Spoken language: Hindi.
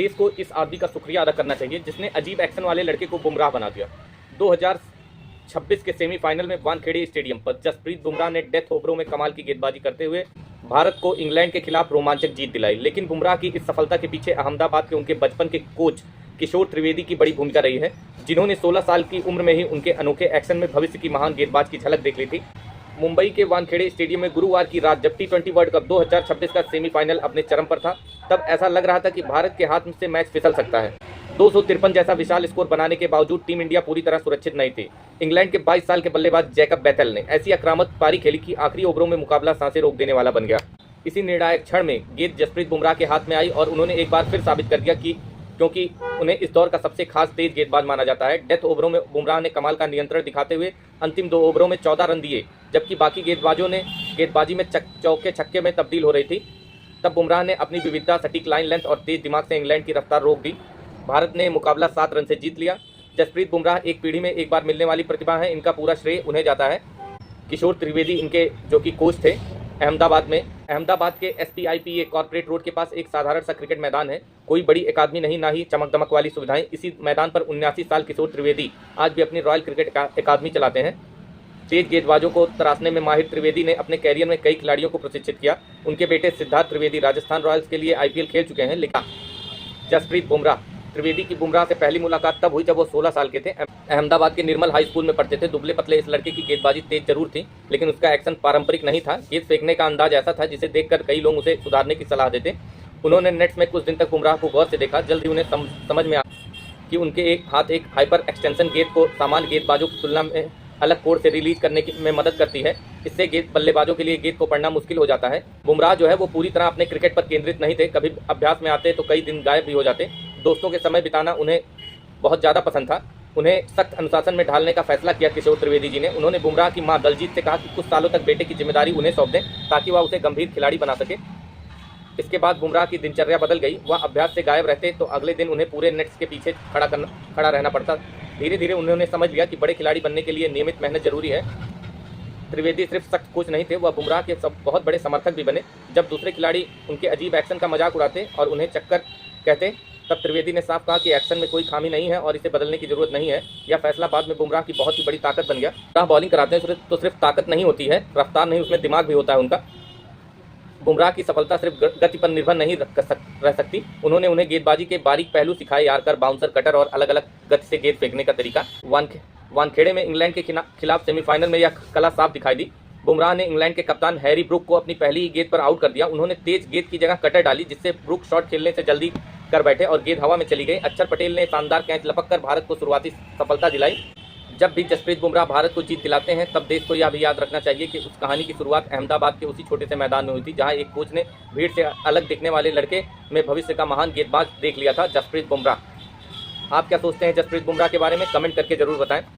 देश को इस आदमी का शुक्रिया अदा करना चाहिए जिसने अजीब एक्शन वाले लड़के को बुमराह बना दिया। 2026 के सेमीफाइनल में वानखेड़े स्टेडियम पर जसप्रीत बुमराह ने डेथ ओवरों में कमाल की गेंदबाजी करते हुए भारत को इंग्लैंड के खिलाफ रोमांचक जीत दिलाई। लेकिन बुमराह की इस सफलता के पीछे अहमदाबाद के उनके बचपन के कोच किशोर त्रिवेदी की बड़ी भूमिका रही है, जिन्होंने 16 साल की उम्र में ही उनके अनोखे एक्शन में भविष्य की महान गेंदबाज की झलक देख ली थी। मुंबई के वानखेड़े स्टेडियम में गुरुवार की रात जब T20 वर्ल्ड कप 2026 का सेमीफाइनल अपने चरम पर था, तब ऐसा लग रहा था कि भारत के हाथ से मैच फिसल सकता है। 253 जैसा विशाल स्कोर बनाने के बावजूद टीम इंडिया पूरी तरह सुरक्षित नहीं थी। इंग्लैंड के 22 साल के बल्लेबाज जैकब बेथेल ने ऐसी आक्रामक पारी खेली कि आखिरी ओवरों में मुकाबला सांसें रोक देने वाला बन गया। इसी निर्णायक क्षण में गेंद जसप्रीत बुमराह के हाथ में आई और उन्होंने एक बार फिर साबित कर दिया कि क्योंकि उन्हें इस दौर का सबसे खास तेज गेंदबाज माना जाता है। डेथ ओवरों में बुमराह ने कमाल का नियंत्रण दिखाते हुए अंतिम 2 ओवरों में 14 रन दिए, जबकि बाकी गेंदबाजों ने गेंदबाजी में चौके छक्के में तब्दील हो रही थी। तब बुमराह ने अपनी विविधता, सटीक लाइन लेंथ और तेज दिमाग से इंग्लैंड की रफ्तार रोक दी। भारत ने मुकाबला 7 रन से जीत लिया। जसप्रीत बुमराह एक पीढ़ी में एक बार मिलने वाली प्रतिभा है। इनका पूरा श्रेय उन्हें जाता है। किशोर त्रिवेदी इनके जो कि कोच थे अहमदाबाद के SPIPA कॉर्पोरेट रोड के पास एक साधारण सा क्रिकेट मैदान है। कोई बड़ी अकादमी नहीं, ना ही चमक दमक वाली सुविधाएं। इसी मैदान पर 79 साल किशोर त्रिवेदी आज भी अपनी रॉयल क्रिकेट अकादमी चलाते हैं। तेज गेंदबाजों को तराशने में माहिर त्रिवेदी ने अपने कैरियर में कई खिलाड़ियों को प्रशिक्षित किया। उनके बेटे सिद्धार्थ त्रिवेदी राजस्थान रॉयल्स के लिए IPL खेल चुके हैं। लेकिन जसप्रीत बुमराह त्रिवेदी की बुमराह से पहली मुलाकात तब हुई जब वो 16 साल के थे। अहमदाबाद के निर्मल हाई स्कूल में पढ़ते थे। दुबले पतले इस लड़के की गेंदबाजी तेज जरूर थी, लेकिन उसका एक्शन पारंपरिक नहीं था। गेंद फेंकने का अंदाज ऐसा था जिसे देखकर कई लोग उसे सुधारने की सलाह देते। उन्होंने नेट्स में कुछ दिन तक बुमराह को गौर से देखा। जल्द ही उन्हें समझ में आया कि उनके एक हाथ एक हाइपर एक्सटेंशन गेंद को सामान्य गेंदबाजों की तुलना में अलग कोण से रिलीज करने में मदद करती है। इससे बल्लेबाजों के लिए गेंद को पढ़ना मुश्किल हो जाता है। बुमराह जो है वो पूरी तरह अपने क्रिकेट पर केंद्रित नहीं थे। कभी अभ्यास में आते तो कई दिन गायब भी हो जाते। दोस्तों के समय बिताना उन्हें बहुत ज़्यादा पसंद था। उन्हें सख्त अनुशासन में ढालने का फैसला किया किशोर त्रिवेदी जी ने। उन्होंने बुमराह की मां दलजीत से कहा कि कुछ सालों तक बेटे की जिम्मेदारी उन्हें सौंप दें ताकि वह उसे गंभीर खिलाड़ी बना सके। इसके बाद बुमराह की दिनचर्या बदल गई। वह अभ्यास से गायब रहते तो अगले दिन उन्हें पूरे नेट्स के पीछे खड़ा रहना पड़ता। धीरे धीरे उन्होंने समझ लिया कि बड़े खिलाड़ी बनने के लिए नियमित मेहनत जरूरी है। त्रिवेदी सिर्फ सख्त कोच नहीं थे, वह बुमराह के बहुत बड़े समर्थक भी बने। जब दूसरे खिलाड़ी उनके अजीब एक्शन का मजाक उड़ाते और उन्हें चक्कर कहते, तब त्रिवेदी ने साफ कहा कि एक्शन में कोई खामी नहीं है और इसे बदलने की जरूरत नहीं है। यह फैसला बाद में बुमराह की बहुत ही बड़ी ताकत बन गया। बुमराह बॉलिंग कराते हैं तो सिर्फ ताकत नहीं होती है, रफ्तार नहीं, उसमें दिमाग भी होता है उनका। बुमराह की सफलता सिर्फ गति पर निर्भर नहीं रह सकती। उन्होंने उन्हें गेंदबाजी के बारीक पहलू सिखाए, यार्कर, बाउंसर, कटर और अलग अलग गति से गेंद फेंकने का तरीका। वानखेड़े में इंग्लैंड के खिलाफ सेमीफाइनल में यह कला साफ दिखाई दी। बुमराह ने इंग्लैंड के कप्तान हैरी ब्रूक को अपनी पहली ही गेंद पर आउट कर दिया। उन्होंने तेज गेंद की जगह कटर डाली, जिससे ब्रूक शॉट खेलने से जल्दी कर बैठे और गेंद हवा में चली गई। अक्षर पटेल ने शानदार कैच लपक कर भारत को शुरुआती सफलता दिलाई। जब भी जसप्रीत बुमराह भारत को जीत दिलाते हैं, तब देश को यह भी याद रखना चाहिए कि उस कहानी की शुरुआत अहमदाबाद के उसी छोटे से मैदान में हुई थी, जहां एक कोच ने भीड़ से अलग दिखने वाले लड़के में भविष्य का महान गेंदबाज देख लिया था, जसप्रीत बुमराह। आप क्या सोचते हैं जसप्रीत बुमराह के बारे में? कमेंट करके जरूर बताएं।